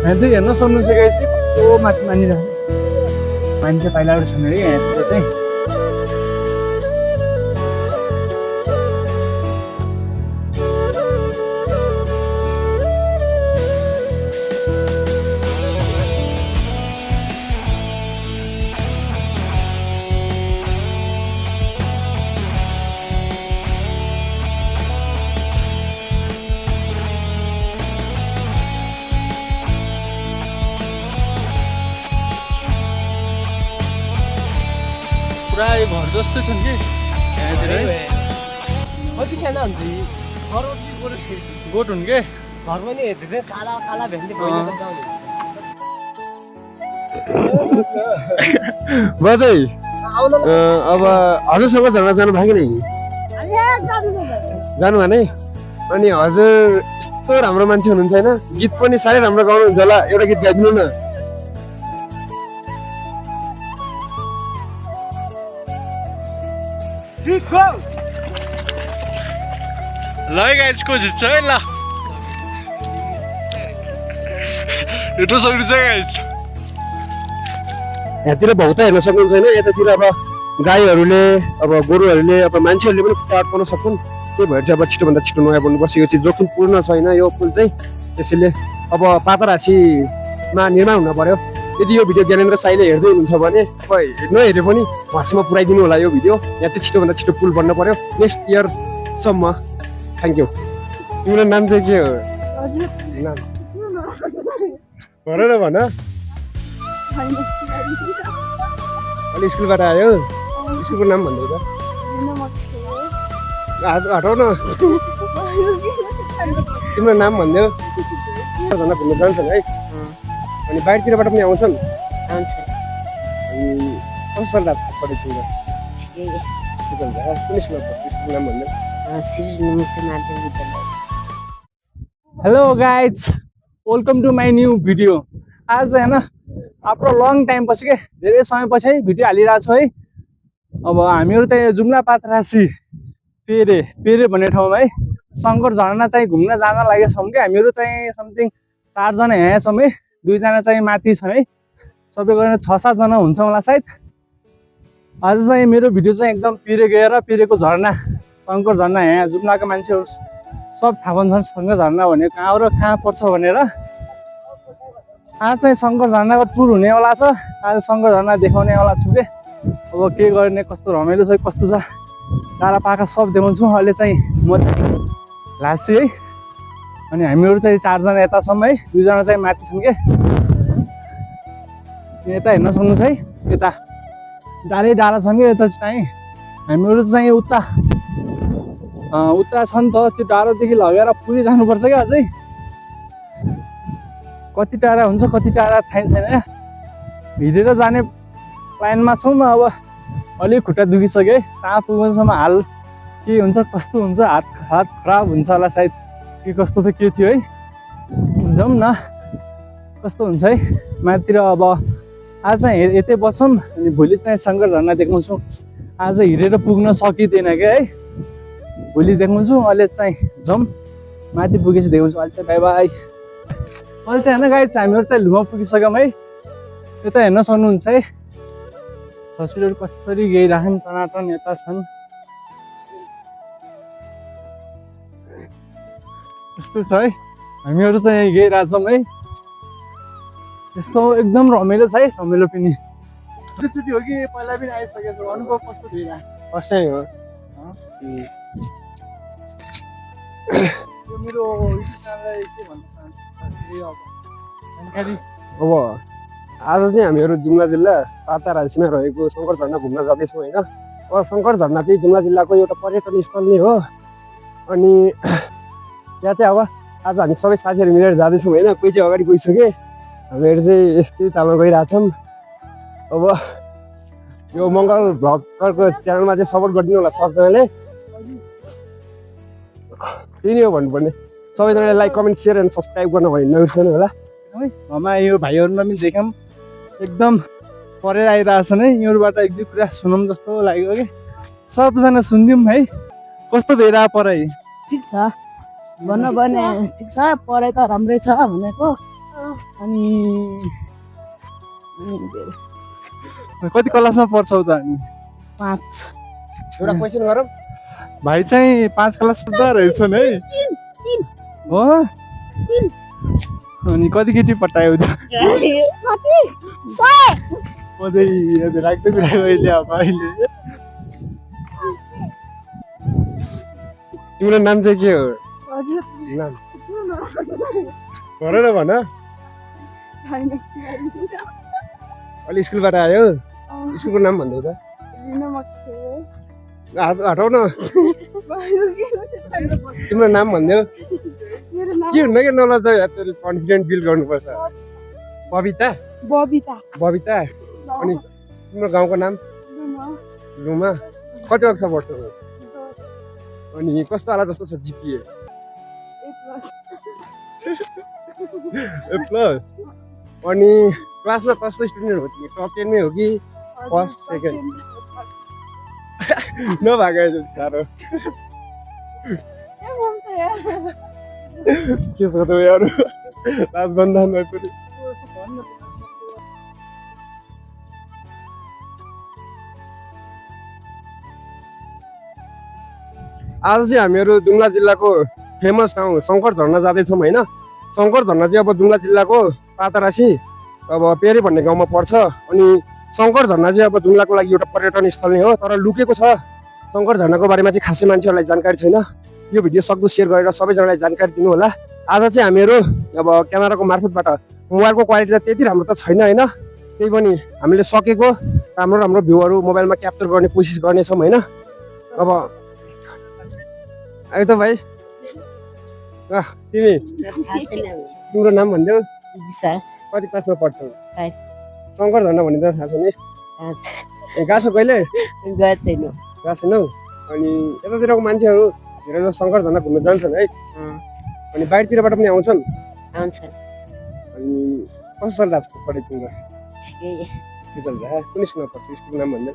चाहिँ हेर्न सक्नुहुन्छ गाइस कस्तो माथि मानिरहेको मान्छे पाइलाहरू छन् अरे यहाँतिर चाहिँ पुरा घर जस्तै छन् कि कति सानो हुन्छ गोठ हुन् के घर पनि हेर्दै काला काला भेन्डी बाजै अब हजुरसँग झर्ना जानु भयो कि नै जानु भने अनि हजुर यस्तो राम्रो मान्छे हुनुहुन्छ होइन गीत पनि साह्रै राम्रो गाउनुहुन्छ होला एउटा गीत गाइदिनु न ल गाइस को जित्छ है ल हेर्न सक्नुहुन्छ गाइस यहाँतिर भौता हेर्न सक्नुहुन्छ होइन यतातिर अब गाईहरूले अब गोरुहरूले अब मान्छेहरूले पनि खुट्टा अड्काउन सक्छन् त्यही भएर चाहिँ अब छिटोभन्दा छिटो नयाँ बन्नुपर्छ यो चाहिँ जोखिम पूर्ण छैन यो पुल चाहिँ त्यसैले अब पातरासीमा निर्माण हुन पर्यो यदि यो भिडियो ज्ञानेन्द्र साईले हेर्दै हुनुहुन्छ भने नहेरे पनि भाषामा पुऱ्याइदिनु होला यो भिडियो यहाँ चाहिँ छिटोभन्दा छिटो पुल बन्न पर्यो नेक्स्ट इयरसम्म थ्याङ्क यू तिम्रो नाम चाहिँ के हो भन न भन अहिले स्कुलबाट आयो स्कुलको नाम भन्दै त हटाउ न तिम्रो नाम भनिदेऊ झन् घुम्न जान्छन् है अनि बाहिरतिरबाट पनि आउँछन् अनि कस्तो चलिरहेको छ पढाइ तिम्रो कुन स्कुलमा पढ्छ स्कुलको नाम भन्दै hello guys welcome to my new video आज होइन आफ्नो लङ टाइम पछि के धेरै समयपछि है भिडियो हालिरहेको छु है अब हामीहरू चाहिँ जुम्ला पातरासी पेरे भन्ने ठाउँमा है शङ्कर झरना चाहिँ घुम्न जान लागेका छौँ कि हामीहरू चाहिँ समथिङ 4 जना यहाँ छौँ है 2 जना चाहिँ माथि छ है सबै गरेर 6-7 जना हुन्छ होला सायद आज चाहिँ मेरो भिडियो चाहिँ एकदम पिरे गएर पिरेको झरना शङ्कर झरना यहाँ जुम्लाको मान्छेहरू सब थाहा पाउँछन् शङ्कर झरना भनेको कहाँ हो र कहाँ पर्छ भनेर आज चाहिँ शङ्कर झरनाको टुर हुनेवाला छ आज शङ्कर झरना देखाउनेवाला छु के अब के गर्ने कस्तो रमाइलो छ कस्तो छ डाँडा पाखा सब देखाउँछु अहिले चाहिँ म लासी है अनि हामीहरू चाहिँ 4 जना यता छौँ है 2 जना चाहिँ माथि छौँ के यता हेर्न सक्नुहुन्छ है यता डाँडा छन् कि यता चाहिँ हामीहरू चाहिँ उता छ नि त त्यो डाँडादेखि लगेर पुरी जानुपर्छ क्या अझै कति टाढा हुन्छ कति टाढा थाहा छैन हिँडेर जाने प्लानमा छौँ अब अलिक खुट्टा दुखिसक्यो है कहाँ पुग्नुसम्म हाल के हुन्छ कस्तो हुन्छ हात खराब हुन्छ होला सायद के कस्तो त के थियो है जाउँ न कस्तो हुन्छ है माथितिर अब आज चाहिँ यतै बस्छौँ अनि भोलि चाहिँ शङ्कर झरना देखाउँछौँ आज हिँडेर पुग्न सकिँदैन क्या है भोलि देखाउँछु अहिले चाहिँ जाउँ माथि पुगेपछि देखाउँछु अहिले चाहिँ बाई बाई अहिले चाहिँ होइन गाइड हामीहरू चाहिँ लुमा पुगिसक्यौँ है यता हेर्न सक्नुहुन्छ है छसीहरू कसरी गइराछन् टनाटन यता छन् यस्तो छ है हामीहरू चाहिँ गइरहेछौँ है यस्तो एकदम रमाइलो छ है रमाइलो पनि छुट्टी हो कि पहिला पनि आइसकेको छु अनुभव कस्तो थियो फर्स्ट टाइम हो मेरो के भन्न जानकारी अब आज चाहिँ हामीहरू जुम्ला जिल्ला पातरासीमा रहेको शङ्कर झरना घुम्न जाँदैछौँ होइन अब शङ्कर झरना चाहिँ जुम्ला जिल्लाको एउटा पर्यटन स्थल नै हो अनि त्यहाँ चाहिँ अब आज हामी सबै साथीहरू मिलेर जाँदैछौँ होइन कोही चाहिँ अगाडि गइसक्यो हामीहरू चाहिँ यस्तै तालमा गइरहेछौँ अब यो मङ्गल भ्लगरको च्यानलमा चाहिँ सपोर्ट गरिदिनु होला सबजनाले त्यही नै हो भन्नुपर्ने सबैजनाले like comment share and subscribe गर्न भयो नबिर्सनु होला है घरमा यो भाइहरूलाई पनि देख्यौँ एकदम परेर आइरहेछन् है यिनीहरूबाट एक दुई कुरा सुनौँ जस्तो लाग्यो कि सबजना सुनिदिउँ है कस्तो भइरहेको पढाइ ठिक छ भन्न भने ठिक छ पढाइ त राम्रै छ भनेको अनि कति क्लासमा पढ्छौ त अनि 5 एउटा क्वेसन गरौँ भाइ चाहिँ 5 क्लास पढ्दा रहेछन् है हो अनि कति केटी पटायो त अझै लाग्दै बिरायो अहिले अब अहिले तिम्रो नाम चाहिँ के हो नाम भन न भन अलि स्कुलबाट आयो स्कुलको नाम भन्दै त हटाउ न तिम्रो नाम भनिदेऊ के हुन्न कि नलज कन्फिडेन्ट बिल्ड गर्नुपर्छ बबिता बबिता अनि तिम्रो गाउँको नाम लुमा कति कक्षा पढ्छौ अनि कस्तो आला जस्तो छ जिपिए प्लस अनि क्लासमा कस्तो स्टुडेन्ट हो तिमी टप 10 मै हो कि फर्स्ट सेकेन्ड नभागेको साह्रो के छ त यार राजबन्धन पनि आज चाहिँ हामीहरू दुम्ला जिल्लाको फेमस ठाउँ शङ्कर झरना जाँदैछौँ होइन शङ्कर झरना चाहिँ अब दुम्ला जिल्लाको पातरासी अब पेरे भन्ने गाउँमा पर्छ अनि शङ्कर झरना चाहिँ अब जुम्लाको लागि एउटा पर्यटन स्थल नै हो तर लुकेको छ शङ्कर झरनाको बारेमा चाहिँ खासै मान्छेहरूलाई जानकारी छैन यो भिडियो सक्दो सेयर गरेर सबैजनालाई जानकारी दिनु होला आज चाहिँ हामीहरू अब क्यामेराको मार्फतबाट मोबाइलको क्वालिटी त त्यति राम्रो त छैन होइन त्यही पनि हामीले सकेको राम्रो राम्रो भ्यूहरू मोबाइलमा क्याप्चर गर्ने कोसिस गर्नेछौँ होइन अब आयो त भाइ तिमी तिम्रो नाम भनिदेऊ कति क्लासमा पढ्छौ शङ्कर झरना भन्ने त थाहा छ नि गएको छ कहिले गएको छैनौ अनि यतातिरको मान्छेहरू धेरै जस्तो शङ्कर झरना घुम्न जान्छन् है अनि बाहिरतिरबाट पनि आउँछन् अनि कस्तो चलिरहेको छ पढाइ तिम्रो के चलिरहेको कुन स्कुलमा पढ्छौ स्कुलको नाम भन्दै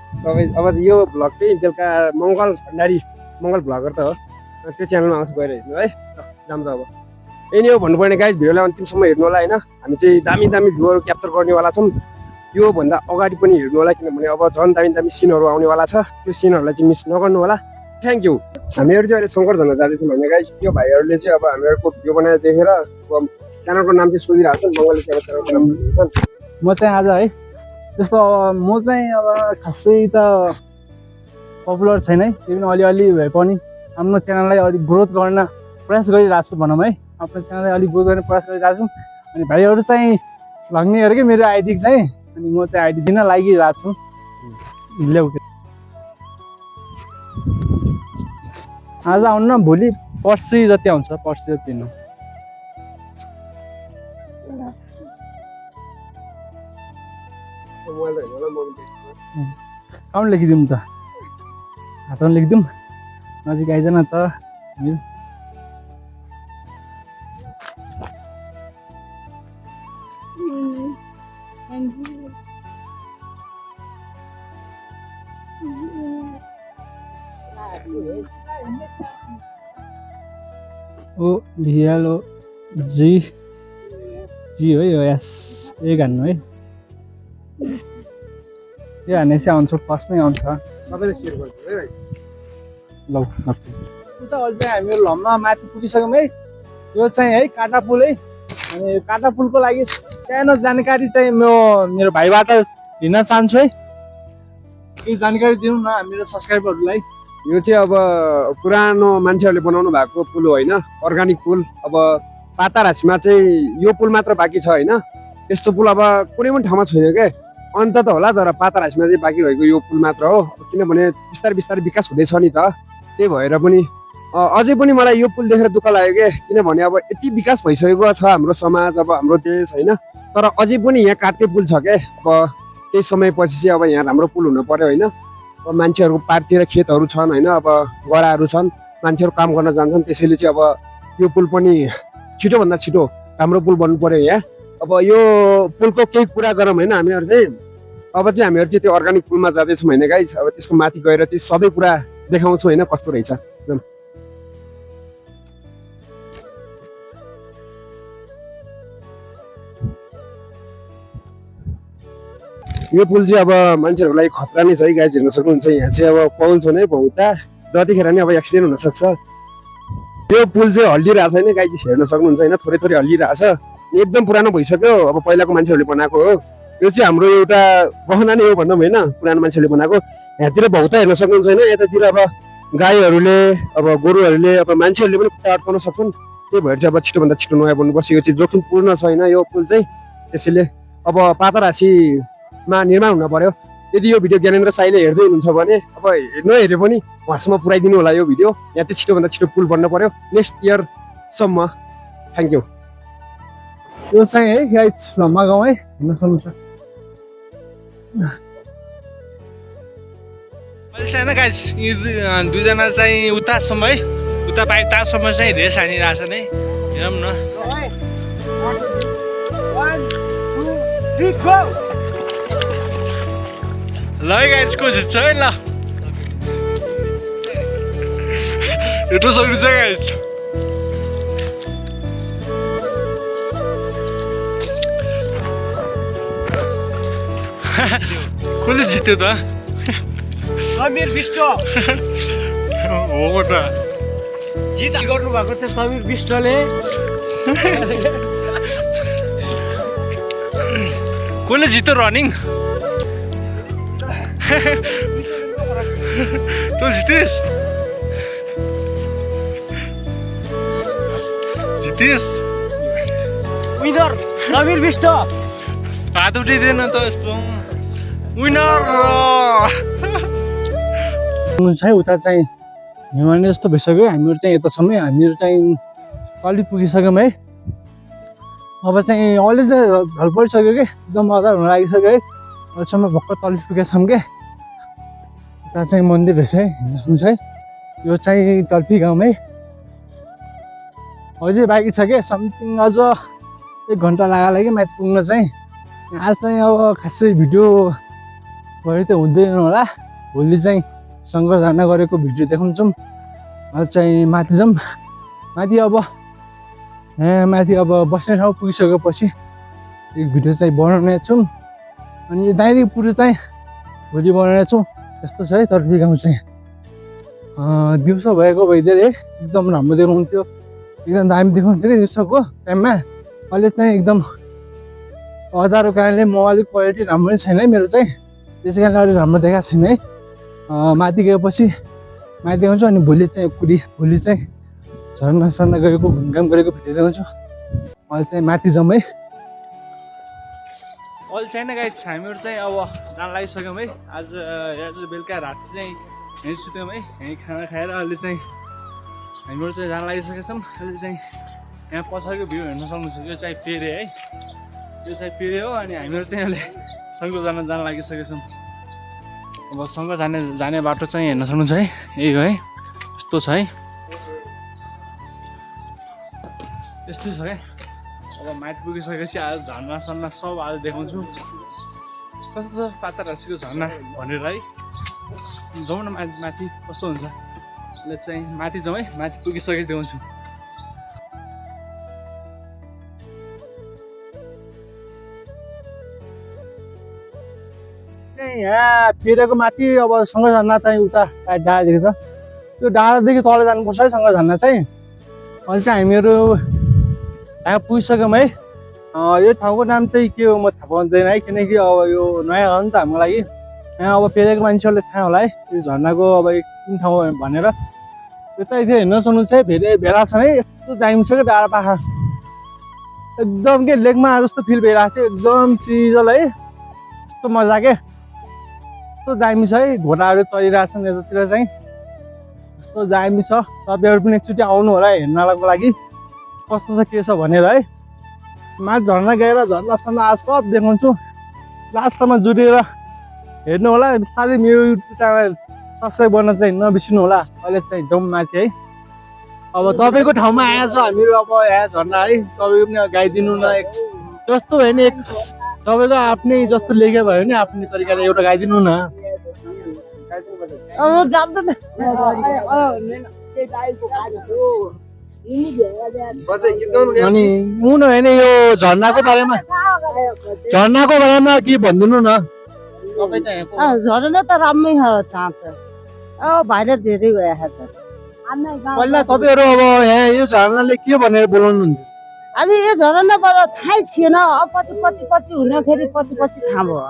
सबै अब यो भ्लग चाहिँ बेलुका मङ्गल भण्डारी मङ्गल भ्लगर त हो त्यो च्यानलमा आउँछ गएर हेर्नु है जाम त अब यही नै हो भन्नुपर्ने गाइज भिडियोलाई अन्तिमसम्म हेर्नु होला होइन हामी चाहिँ दामी दामी भ्यूहरू क्याप्चर गर्नेवाला छौँ योभन्दा अगाडि पनि हेर्नु होला किनभने अब झन् दामी दामी सिनहरू आउनेवाला छ त्यो सिनहरूलाई चाहिँ मिस नगर्नु होला थ्याङ्क यू हामीहरू चाहिँ अहिले शङ्कर झरना जाँदैछौँ भने गाइज त्यो भाइहरूले चाहिँ अब हामीहरूको भिडियो बनाएर देखेर च्यानलको नाम चाहिँ सोधिरहेको छ मङ्गल च्यानलको नाम म चाहिँ आज है त्यस्तो म चाहिँ अब खासै त पपुलर छैन है त्यही पनि अलिअलि भए पनि आफ्नो च्यानललाई अलिक ग्रोथ गर्न प्रयास गरिरहेको छु भनौँ है आफ्नो च्यानललाई अलिक ग्रोथ गर्ने प्रयास गरिरहेको छु अनि भाइहरू चाहिँ लग्ने गरे कि मेरो आइडी चाहिँ अनि म चाहिँ आइडी दिन लागिरहेको छु ल्याउ आज आउनु न भोलि पर्सि जति आउँछ पर्सि जति हिँड्नु काउन्ट लेखिदिउँ त हातमा लेखिदिउँ नजिक आइज त ओ भिएलओ जी जी हो यो एस एक हान्नु है यो हाने चाहिँ आउँछ फर्स्टमै आउँछ सबैले सेयर गर्छु है ल अहिले चाहिँ हामीहरू लम्मा माथि पुगिसक्यौँ है यो चाहिँ है काटा पुल है अनि काटा पुलको लागि सानो जानकारी चाहिँ म मेरो भाइबाट लिन चाहन्छु है केही जानकारी दिनु न मेरो सब्सक्राइबरहरूलाई यो चाहिँ अब पुरानो मान्छेहरूले बनाउनु भएको पुल हो होइन अर्ग्यानिक पुल अब पातारासीमा चाहिँ यो पुल मात्र बाँकी छ होइन यस्तो पुल अब कुनै पनि ठाउँमा छैन क्या अन्त त होला तर पातारासीमा चाहिँ बाँकी भएको यो पुल मात्र हो किनभने बिस्तारै बिस्तारै विकास हुँदैछ नि त त्यही भएर पनि अझै पनि मलाई यो पुल देखेर दुःख लाग्यो क्या किनभने अब यति विकास भइसकेको छ हाम्रो समाज अब हाम्रो देश होइन तर अझै पनि यहाँ काठकै पुल छ क्या अब केही समयपछि चाहिँ अब यहाँ राम्रो पुल हुनु पर्यो होइन अब मान्छेहरूको पारतिर खेतहरू छन् होइन अब गराहरू छन् मान्छेहरू काम गर्न जान्छन् त्यसैले चाहिँ अब यो पुल पनि छिटोभन्दा छिटो राम्रो पुल बन्नु पर्यो यहाँ अब यो पुलको केही कुरा गरौँ होइन हामीहरू चाहिँ अब चाहिँ हामीहरू चाहिँ त्यो अर्ग्यानिक पुलमा जाँदैछौँ होइन गाइस अब त्यसको माथि गएर चाहिँ सबै कुरा देखाउँछु होइन कस्तो रहेछ यो पुल चाहिँ अब मान्छेहरूको लागि खतरा नै छ है गाइज, हेर्न सक्नुहुन्छ यहाँ चाहिँ अब पौल छ नै बहुता, जतिखेर नि अब एक्सिडेन्ट हुन सक्छ। यो पुल चाहिँ हल्लिरहेको छैन गाइज, हेर्न सक्नुहुन्छ होइन, थोरै थोरै हल्लिरहेको छ, एकदम पुरानो भइसक्यो, अब पहिलाको मान्छेहरूले बनाएको हो। यो चाहिँ हाम्रो एउटा गहना नै हो भनौँ होइन, पुरानो मान्छेहरूले बनाएको। यहाँतिर बहुता हेर्न सक्नुहुन्छ होइन, यतातिर अब गाईहरूले अब गोरुहरूले अब मान्छेहरूले पनि खुट्टा अड्काउन सक्छन्, त्यही भएर चाहिँ अब छिटोभन्दा छिटो नयाँ बन्नुपर्छ। यो चाहिँ जोखिमपूर्ण छैन यो पुल चाहिँ, त्यसैले अब पातरासीमा निर्माण हुन पर्यो। यदि यो भिडियो ज्ञानेन्द्र साईले हेर्दै हुनुहुन्छ भने अब नहेरे पनि उहाँसम्म पुऱ्याइदिनु होला यो भिडियो। यहाँ चाहिँ छिटोभन्दा छिटो पुल बन्न पर्यो नेक्स्ट इयरसम्म। Thank you. यो चाहिँ है गाइस लम्बा गाउँ है, हेर्न सक्नुहुन्छ। अहिले चाहिँ होइन गाइस, यी दुईजना चाहिँ उतासम्म है, उता बाइक तासम्म चाहिँ रेस हानिरहेछन् है, हेरौँ न। ल है गाइस, को जित्छ है ल, हेर्नु सक्नुहुन्छ गाइस। कसले जित्यो त? समीर विष्ट हो त, जित गर्नु भएको छ समीर विष्टले। कसले जित्यो रनिङ? तँ जितिस? जितिस? विनर समीर विष्ट। हात उठाइदिएन त यस्तो विनर। हुनुहुन्छ है उता चाहिँ हिमालय जस्तो भइसक्यो, हामीहरू चाहिँ यता छौँ है, हामीहरू चाहिँ तलि पुगिसक्यौँ है। अब चाहिँ अहिले चाहिँ ढल परिसक्यो कि एकदम अँधार हुन लागिसक्यो है, अहिलेसम्म भर्खर तलि पुगेका छौँ क्या। उता चाहिँ मन्दिर रहेछ है, हेर्न सक्नुहुन्छ है। यो चाहिँ टल्पी गाउँ है, अझै बाँकी छ क्या, समथिङ अझ 1 घन्टा लाग्यो कि माथि पुग्न चाहिँ। आज चाहिँ अब खासै भिडियो भरे त हुँदैन होला, भोलि चाहिँ सँगै जान गरेको भिडियो देखाउँछौँ। अहिले चाहिँ माथि जाऊँ, माथि अब बस्ने ठाउँ पुगिसकेपछि एक भिडियो चाहिँ बनाउने छौँ, अनि दाइदी पुरो चाहिँ भोलि बनाउने छौँ। यस्तो छ है तर्फी गाउँ चाहिँ, दिउँसो भएको भइदिएर एकदम राम्रो देखाउँथ्यो, एकदम दामी देखाउँथ्यो कि दिउँसोको टाइममा। अहिले चाहिँ एकदम अँधारो कारणले मोबाइलको क्वालिटी राम्रो नै छैन है मेरो चाहिँ, त्यसै कारणले अलिक राम्रो देखाएको छैन है। माथि गएपछि माथि देखाउँछु, अनि भोलि चाहिँ झर्ना गएको घुमघाम गरेको भिडियो देखाउँछु। अहिले चाहिँ माथि जाउँ है। अहिले चाहिँ गाइस हामीहरू चाहिँ अब जान लागिसक्यौँ है। आज बेलुका राति चाहिँ यहीँ सुत्यौँ है, यहीँ खाना खाएर अहिले चाहिँ हामीहरू चाहिँ जान लागिसकेका छौँ। अहिले चाहिँ यहाँ पछाडिको भ्यू हेर्न सक्नुहुन्छ, यो चाहिँ पेरे है, यो चाहिँ पेरे हो। अनि हामीहरू चाहिँ अहिले सँगो जान लागिसकेका छौँ। अब सँगो जाने बाटो चाहिँ हेर्न सक्नुहुन्छ है, यही हो है, यस्तो छ है, यस्तै छ क्या। अब माथि पुगिसकेपछि आज झर्ना सब आज देखाउँछु, कस्तो छ पातरासीको झर्ना भनेर है। जाउँ न माथि कस्तो हुन्छ, अहिले चाहिँ माथि जाउँ है, माथि पुगिसकेपछि देखाउँछु। यहाँ पेरेको माथि अब सँगै झर्ना चाहिँ उता डाँडादेखि छ, त्यो डाँडादेखि तल जानुपर्छ है सँगै झर्ना चाहिँ। अहिले चाहिँ हामीहरू यहाँ पुगिसक्यौँ है। यो ठाउँको नाम चाहिँ के हो म थाहा पाउँदैन है, किनकि अब यो नयाँ हो नि त हाम्रो लागि। यहाँ अब पेरेको मान्छेहरूले थाहा होला है यो झर्नाको अब कुन ठाउँ भनेर। यता हेर्न सक्नुहुन्छ है, भेला छ है, यस्तो दामी छ क्या डाँडा पाखा, एकदम के लेकमा जस्तो फिल भइरहेको थियो, एकदम सिजल है, यस्तो मजा के, यस्तो दामी छ है। घोडाहरू चलिरहेछन् यतातिर चाहिँ, यस्तो दामी छ। तपाईँहरू पनि एकचोटि आउनु होला हेर्नको लागि कस्तो छ के छ भनेर है। माथि झर्ना गएर झर्नासम्म आज सब देखाउँछु, लास्टसम्म जुटेर हेर्नु होला। साथै मेरो युट्युब च्यानल सब्सक्राइब गर्न चाहिँ नबिर्सिनु होला। अहिले चाहिँ जाउँ माथि है। अब तपाईँको ठाउँमा आएछ हामीहरू, अब यहाँ झर्ना है, तपाईँको पनि गाइदिनु न, जस्तो भयो नि तपाईँको आफ्नै जस्तो लेख्यो भयो नि आफ्नै तरिकाले एउटा गाइदिनु न। अनि हुन होइन यो झर्नाको बारेमा के भनिदिनु न। झरना त राम्रै छ त्यहाँ त भाइरस धेरै गएको छ पहिला तपाईँहरू अब यहाँ यो झरनाले के भनेर बोलाउनुहुन्छ? अब यो झरनाबाट थाहै थिएन पछि पछि पछि हुँदाखेरि पछि पछि थाहा भयो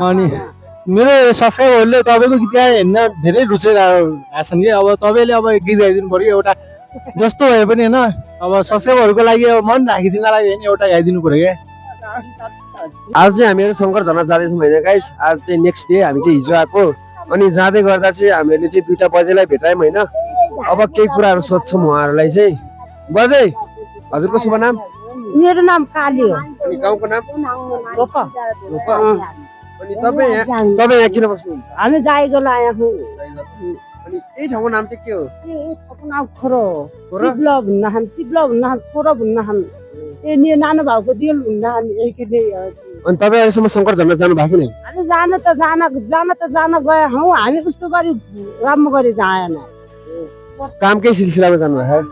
अनि मेरो सब्सक्राइबरहरूले तपाईँको गीत हेर्न धेरै रुचेर आएको छन् कि अब तपाईँले अब गीत गाइदिनु पर्यो एउटा जस्तो भए पनि होइन अब सब्सक्राइबरहरूको लागि अब मन राखिदिनलाई होइन एउटा गाइदिनु पर्यो क्या। आज चाहिँ हामीहरू शङ्कर झरना जाँदैछौँ होइन गाइस। आज चाहिँ नेक्स्ट डे हामी चाहिँ हिजो आएको अनि जाँदै गर्दा चाहिँ हामीहरूले चाहिँ 2 बजेलाई भेटायौँ होइन। अब केही कुराहरू सोध्छौँ उहाँहरूलाई चाहिँ। बजै हजुरको शुभ नाम? मेरो नाम काली हो अनि गाउँको नाम? रोपा। रोपा। अनि तपाईँ यहाँ किन बस्नुहुन्छ? हामी गाईको लायक हौ अनि यही ठाउँको नाम चाहिँ के हो? नाम खोरो चिप्लो भन्न खान चिप्लो भन्न खान खोरो भन्न खान यो नानो भाउको दिल भन्न खान यही अनि तपाईँ अहिलेसम्म शङ्कर झरना जानु भएको नि? हामी जान गए हौ हामी उस्तो गरी राम्रो गरी जाएन कामकै सिलसिलामा जानुभएको?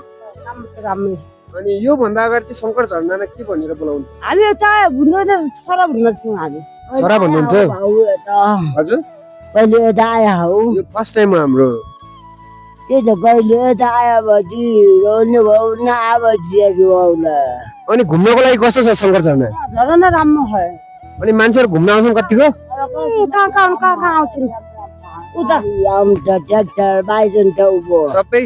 राम्रो अनि यो भन्दा अगाडि चाहिँ शङ्कर झरनालाई के भनेर बोलाउनु? हामी चाहे भुन्दैन छोरा भन्न छौँ हामी छोरा भन्नुहुन्थ्यो? हजुर कहिले यता आयो हौ यो फर्स्ट टाइम हो हाम्रो। त्यही त कहिले यता आयो भजी रोल्नु भाउ नआब जिएको भाउला अनि घुम्नको लागि कस्तो छ शङ्कर झरना? झरना राम्रो छ अनि मान्छेहरू घुम्न आउँछन् कतिको? कहाँ आउँछन् उता आउँछ ट्र्याक्टर बाइजन त उभो सबै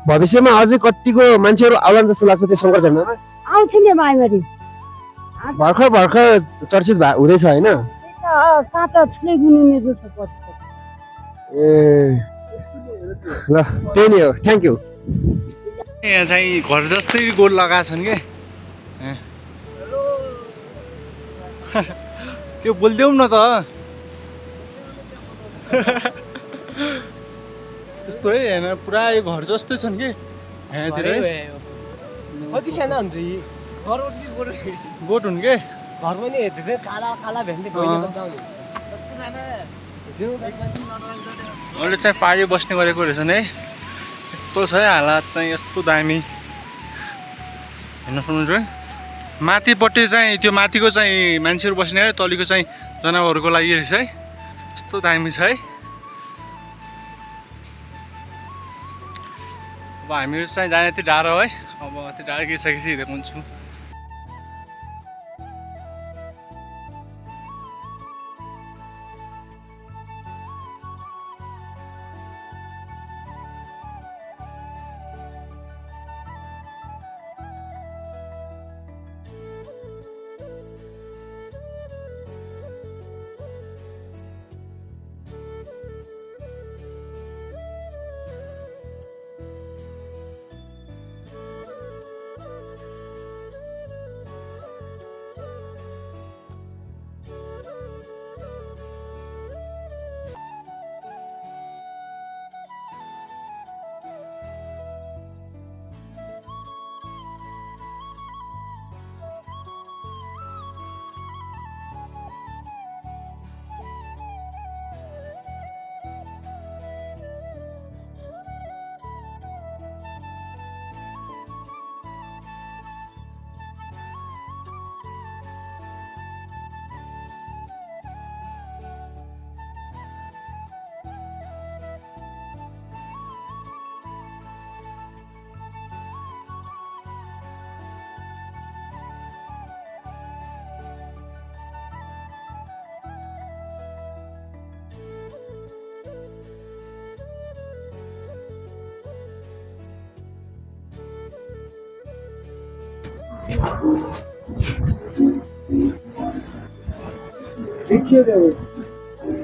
भविष्यमा अझै कतिको मान्छेहरू आउला जस्तो लाग्छ त्यो शङ्कर झरनामा? आउँछ नि माइमरी भर्खर चर्चित हुँदैछ होइन? ए ल त्यही नै हो। Thank you. यहाँ चाहिँ घर जस्तै गोड लगाएको छन् कि त्यो बोलिदेऊ न त यस्तो है होइन पुरा यो घर जस्तै छन् कि यहाँतिर कति सानो हुन्छ यी गोठ हुन् के घर पनि हेर्दै काला काला भेट्ने अहिले चाहिँ पारी बस्ने गरेको रहेछन् है। यस्तो छ है हालत चाहिँ यस्तो दामी हेर्न सक्नुहुन्छ है। माथिपट्टि चाहिँ त्यो माथिको चाहिँ मान्छेहरू बस्ने है तलीको चाहिँ जनावरहरूको लागि रहेछ है। यस्तो दामी छ है। अब हामीहरू चाहिँ जाने यति डाँडो है। अब त्यो डाँडो गइसकेपछि हिँडेको हुन्छु।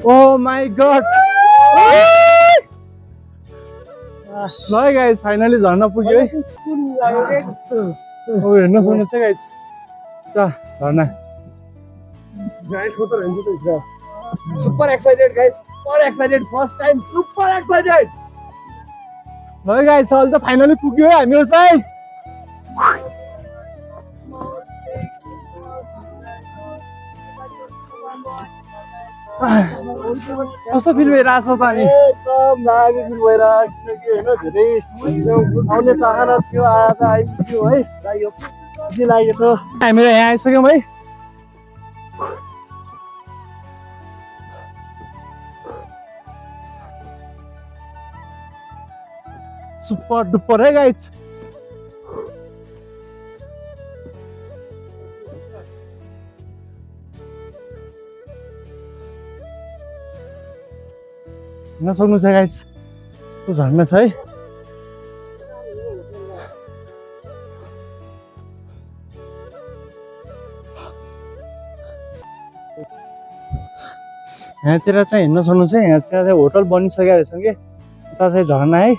Oh my god! ल है गाइस फाइनली झर्ना पुग्यो है। ओ हेर्न सक्नुहुन्छ गाइस त झर्ना super excited guys, super excited, first time super excited. ल है गाइस अहिले त फाइनली पुग्यो है हामीहरू चाहिँ। कस्तो फिल भइरहेको छ त अनि एकदम लाग्यो फिल भइरहेको किनकि होइन धेरै आउने चाहना थियो आएर त आइपुग्यो है लाग्यो खुसी लागेको छ। हामीहरू यहाँ आइसक्यौँ है। सुपर डुपर है गाइज। हेर्न सक्नुहुन्छ गाइज कस्तो झर्ना छ है। यहाँतिर चाहिँ हेर्न सक्नुहुन्छ यहाँ चाहिँ होटल बनिसकेको रहेछ कि यता चाहिँ झर्ना है।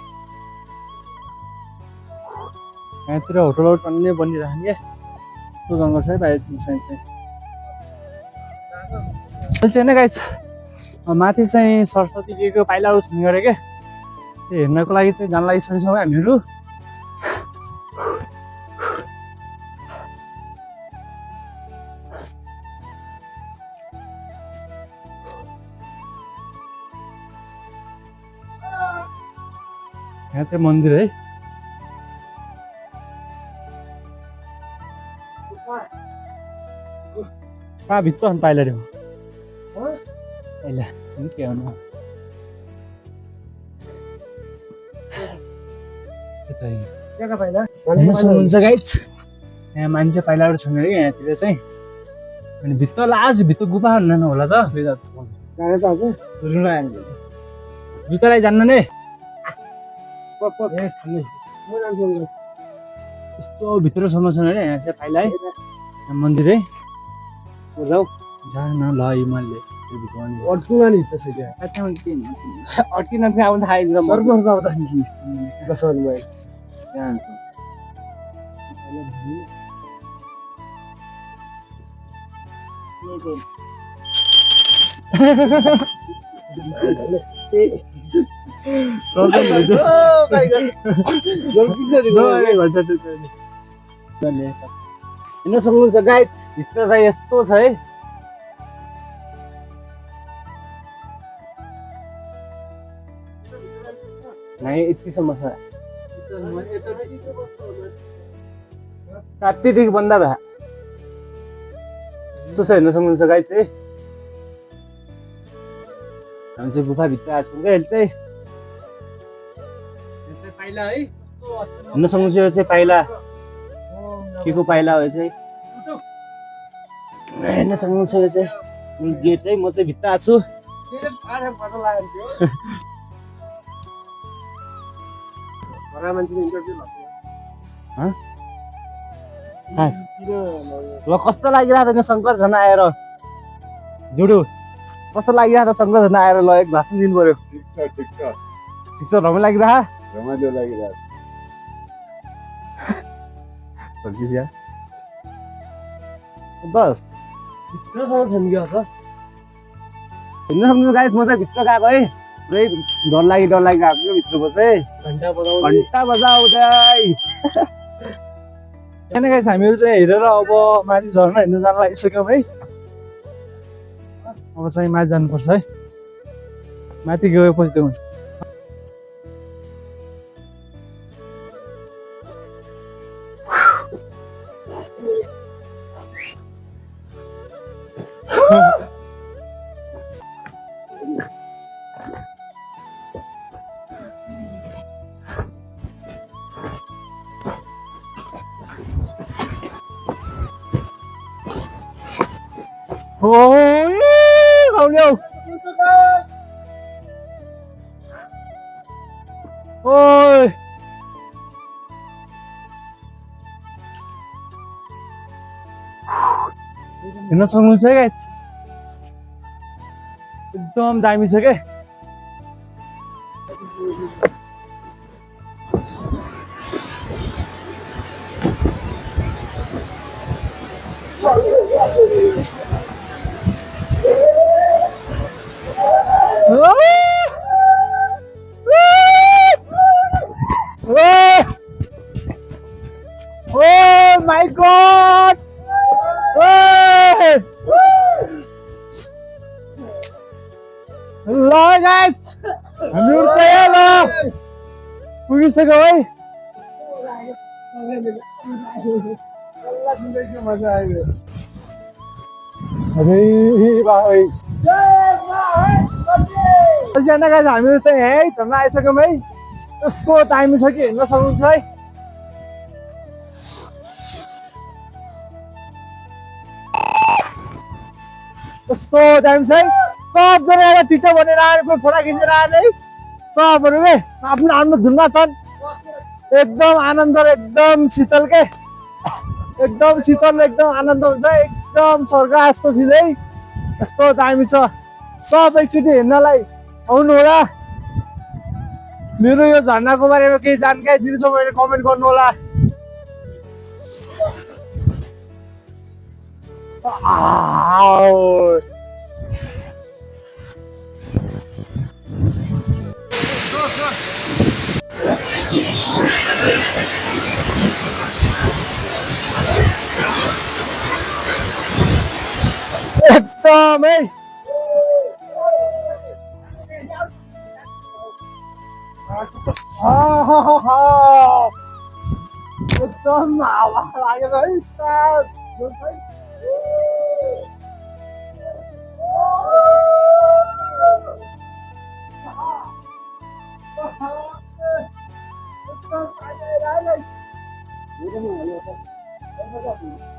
यहाँतिर होटलहरू टन्नै बनिरहेको क्या कस्तो जङ्गल छ है बाहिर साइड चाहिँ होइन गाइज। माथि चाहिँ सरस्वती देवीको पाइलाहरू छुने गरे क्या त्यो हेर्नको लागि चाहिँ जान लागिसकेको छौँ हामीहरू। यहाँ चाहिँ मन्दिर है। कहाँ भित्र अनि पाइला रे पाइला के हुनु सक्नुहुन्छ गाइज। यहाँ मान्छे पाइलाहरू छन् अरे यहाँतिर चाहिँ अनि भित्र लास्ट भित्र गुफाहरू लानु होला त जुत्ता लगाइ जान्नु नै यस्तो भित्रसम्म छन् अरे यहाँ चाहिँ पाइला है। यहाँ मन्दिर है जाऊ जान ल मैले अड्कुना नि त्यसै अड्किन चाहिँ आउनु थाहा सर्कलमा आउँदा दसौँ भयो हेर्न सक्नुहुन्छ गाइज भित्र चाहिँ यस्तो छ है। यतिसम्म छ काट्टीदेखि बन्दा भए यस्तो छ हेर्न सक्नुहुन्छ गाइज है। हामी चाहिँ गुफाभित्र आएको छौँ क्या अहिले चाहिँ पाइला है हेर्न सक्नुहुन्छ यो चाहिँ पाइला के को पाइला हो चाहिँ हेर्न सक्नुहुन्छ यो चाहिँ गेट है। म चाहिँ भित्र आएको छु ल कस्तो लागिरहेको छ शङ्कर झन् आएर जुडु कस्तो लागिरहेको छ शङ्कर झन् आएर ल एक भाषण दिनु पर्यो। ठिक छ रमाइलो लागिरहेको बस भित्रसम्म छ नि क्या छ हेर्न सक्नुहुन्छ गाइस। म चाहिँ भित्र गएको है पुरै डर लागि गएको भित्रको चाहिँ घन्टा बजाउँदै होइन गाइस। हामीहरू चाहिँ हेरेर अब माथि झर्ना हेर्नु जान लागिसक्यौँ है। अब चाहिँ माथि जानुपर्छ है। माथि गएपछि त्यो हुन्छ không đâu ôi हेर्न सक्नुहुन्छ है गाइस एकदम दामी छ के Oh my god! ल गाइस हामीहरु चाहिँ ल पुगिसक्यो है मजा आयो अरे भाइ जना गाइस हामीहरु चाहिँ है झर्ना आइसक्यौँ है यस्तो दामी छ कि हेर्न सक्नुहुन्छ है यस्तो दामी छ है सबजना टिचर बनेर आएर कोही फोटो खिचेर आएर है सबहरू के आफ्नो आफ्नो धुनमा छन् एकदम आनन्द र एकदम शीतल के एकदम शीतल एकदम आनन्द हुन्छ एकदम स्वर्ग जस्तो फिल है यस्तो दामी छ सब एकचोटि हेर्नलाई आउनु होला मेरो यो झर्नाको बारेमा केही जानकारी दिनु छ भने कमेन्ट गर्नु होला एकदम है एकदम हावा लागेको है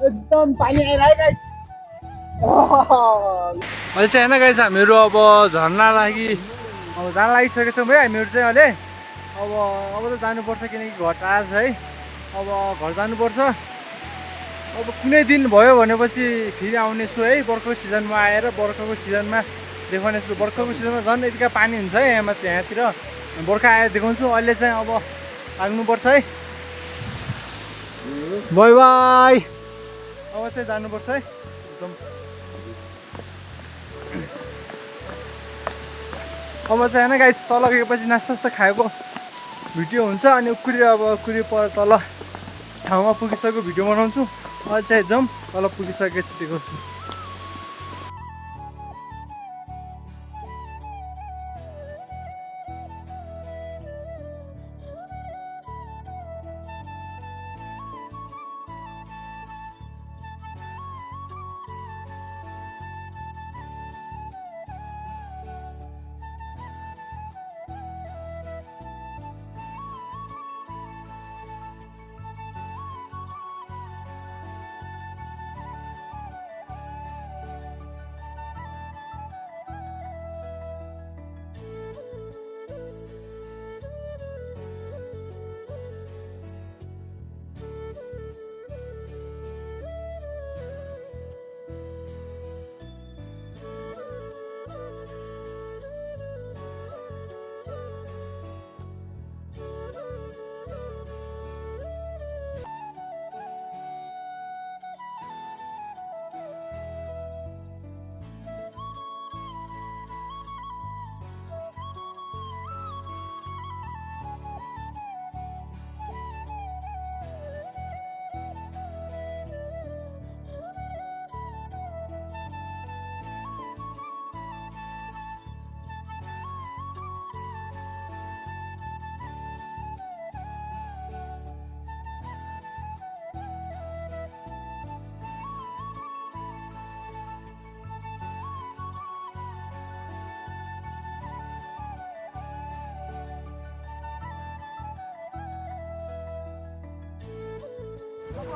एकदम पानी आइरहेको अहिले चाहिँ होइन गाइस हामीहरू अब झर्ना लागि अब जान लागिसकेको छौँ है हामीहरू चाहिँ अहिले अब त जानुपर्छ किनकि घर टाढा छ है अब घर जानुपर्छ अब कुनै दिन भयो भनेपछि फेरि आउनेछु है बर्खाको सिजनमा आएर बर्खाको सिजनमा देखाउनेछु बर्खाको सिजनमा झन् यतिका पानी हुन्छ है यहाँतिर बर्खा आएर देखाउँछु अहिले चाहिँ अब लाग्नुपर्छ है बाई बाई अब चाहिँ जानुपर्छ है एकदम अब चाहिँ होइन गाइस तल गएपछि नास्ता खाएको भिडियो हुन्छ अनि उकुरी पर तल ठाउँमा पुगिसकेको भिडियो बनाउँछु अहिले चाहिँ जाउँ तल पुगिसकेपछि देखाउँछु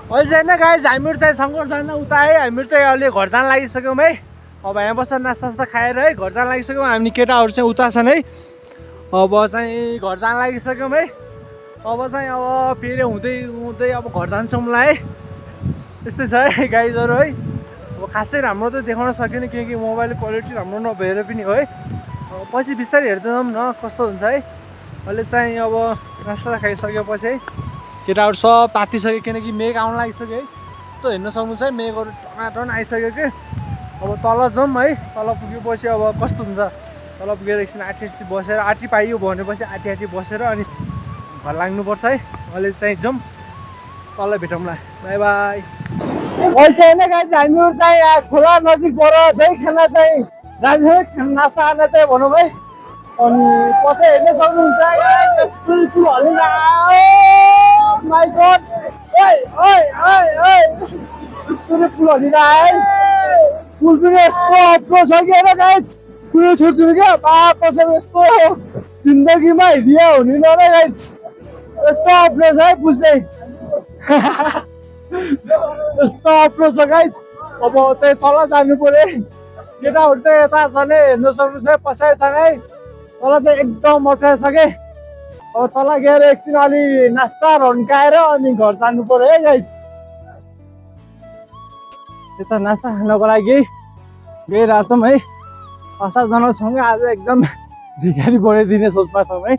अहिले चाहिँ होइन गाइस हामीहरू चाहिँ शङ्कर जान उता है हामीहरू चाहिँ अहिले घर जान लागिसक्यौँ है अब यहाँ बस्दा नास्ता खाएर है घर जान लागिसक्यौँ हामी केटाहरू चाहिँ उता छन् है अब चाहिँ घर जान लागिसक्यौँ है अब चाहिँ अब फेरि हुँदै अब घर जान्छौँला है त्यस्तै छ है गाइजहरू है अब खासै राम्रो त देखाउन सकेन किनकि मोबाइल क्वालिटी राम्रो नभएर पनि है अब पछि बिस्तारै हेर्दै जाउँ न कस्तो हुन्छ है अहिले चाहिँ अब नास्ता खाइसकेपछि है केटाहरू सब तातिसक्यो किनकि मेघ आउन लागिसक्यो है त्यो हेर्न सक्नुहुन्छ है मेघहरू टनाटन आइसक्यो कि अब तल जाउँ है तल पुगेपछि अब कस्तो हुन्छ तल पुगेर एकछिन आठी बसेर आठी पाइयो भनेपछि आठी बसेर अनि घर लाग्नुपर्छ है अहिले चाहिँ जाउँ तल भेटौँला बाई बाई अहिले चाहिँ होइन गाइस हामीहरू चाहिँ यहाँ खोला नजिकबाट दही खाना चाहिँ जाने नास्ता खान चाहिँ भनौँ है अनि पछि हेर्न सक्नुहुन्छ फुल हलिरहेको माइ गड ओइ ओइ ओइ ओइ फुल हलिरहेको फुल पनि यस्तो अप्रो छ कि होइन गाइस कुरो छोड्दिनु क्या कसैको यस्तो जिन्दगीमा हिँडिया हुने न र गाइस यस्तो अप्रो छ है फुल चाहिँ यस्तो अप्रो छ गाइस अब चाहिँ तल जानु पर्यो केटाहरू चाहिँ यता छ नै हेर्न सक्नुहुन्छ पछाडि छ नै तल चाहिँ एकदम अप्ठ्यारो छ कि अब तल गएर एकछिन अलि नास्ता रन्काएर अनि घर जानु पर्यो है गाइस यता नास्ता खानको लागि गइरहेको छौँ है 5-7 जना छौँ कि आज एकदम भिखारी बनाइदिने सोचमा छौँ है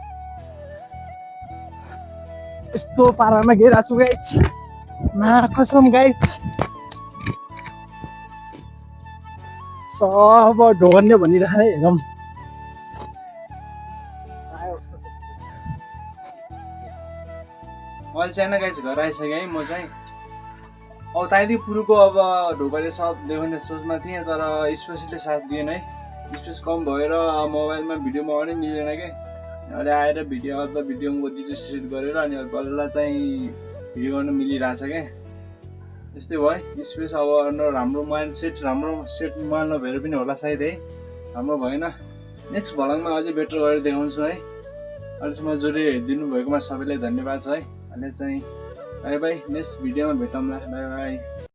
यस्तो पारामा गइरहेको छु गाइस कसम गाइस सब ढोगन्ने भनिरहेको हेरौँ मैले चाहिँ होइन गाइस घर आइसकेँ है म चाहिँ अब ताइदी पुरुको अब ढोकाले सब देखाउने सोचमा थिएँ तर स्पेसले साथ दिएन है स्पेस कम भएर मोबाइलमा भिडियो बनाउनै मिलेन कि अहिले आएर भिडियोको डिटेल सेट गरेर अनि बल्ल चाहिँ भिडियो गर्न मिलिरहेछ क्या यस्तै भयो स्पेस अब राम्रो सेट मोबाइल नभएर पनि होला सायद है राम्रो भएन नेक्स्ट भ्लगमा अझै बेटर गरेर देखाउँछु है अहिलेसम्म जोडी हेरिदिनु भएकोमा सबैलाई धन्यवाद छ है अहिले चाहिँ बाई बाई नेक्स्ट भिडियोमा भेटौँला बाई बाई